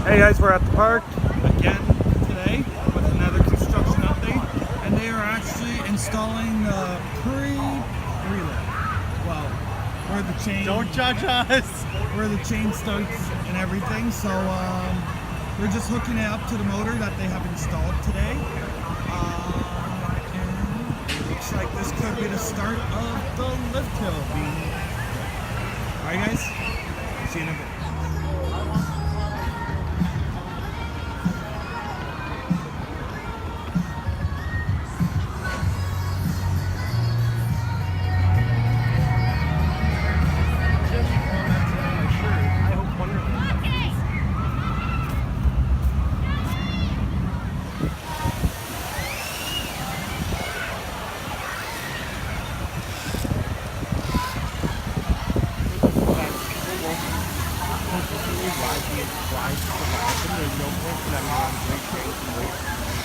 Hey guys, we're at the park again today with another construction update, and they are actually installing the pre-relay. Well, where the chain Don't judge us. Where the chain starts and everything. So they're just hooking it up to the motor that they have installed today, and it looks like this could be the start of the lift hill being. All right, guys, see you in a bit.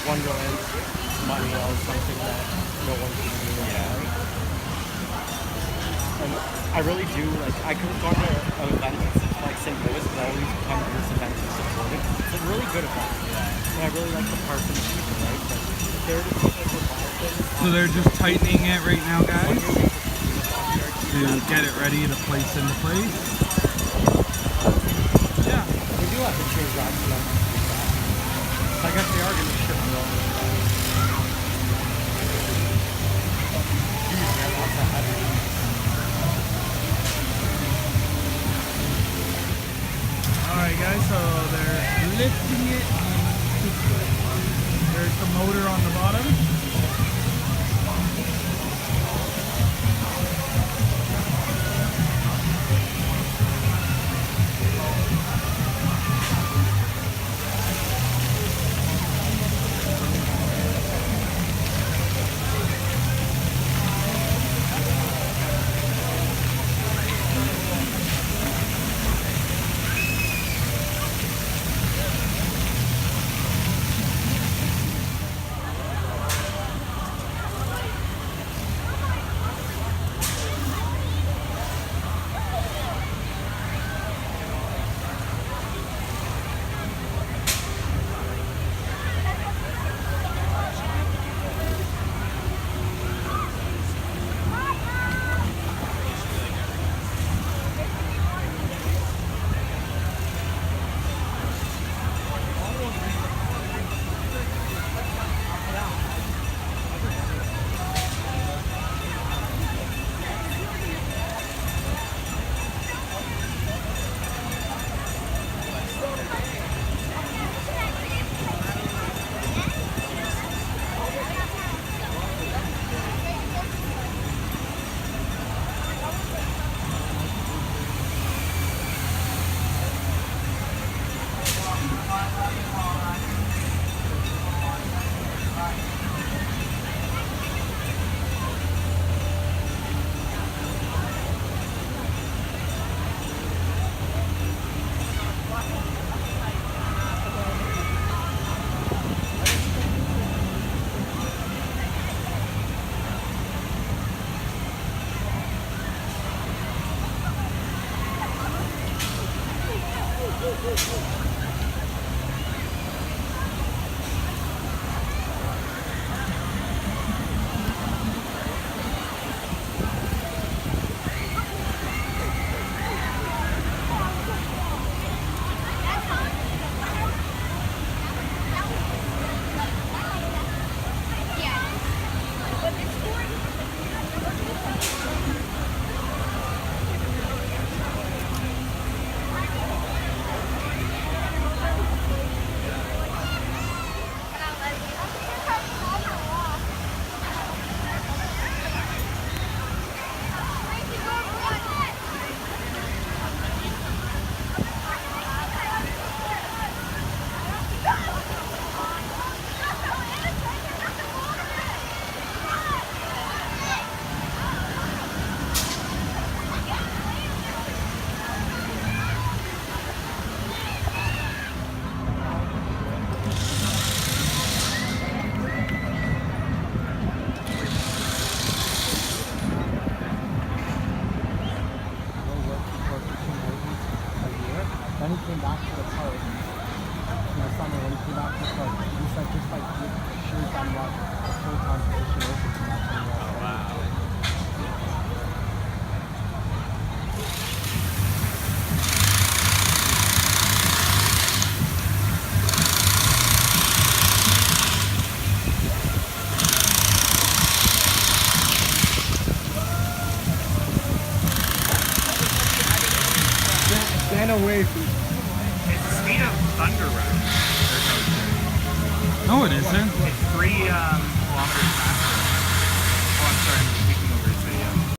Wonderland money or something that no one can do. And I really do, like, I could have gone to an event like St. Louis, but I always come to this event to support it. It's a really good event. And I really like the park and the people, right? But if they're to put like revive things. So they're just tightening it right now, guys, to get it ready to place into place. Yeah, we do have to change that to them. I guess they are going to ship them over. Alright guys, so they're lifting it. There's the motor on the bottom. but just like with shirts on what full competition is. It's not really well. Wow. Stand away from. It's the speed of Thunder Road. No, it isn't. It's 3 kilometers faster. Oh, I'm sorry.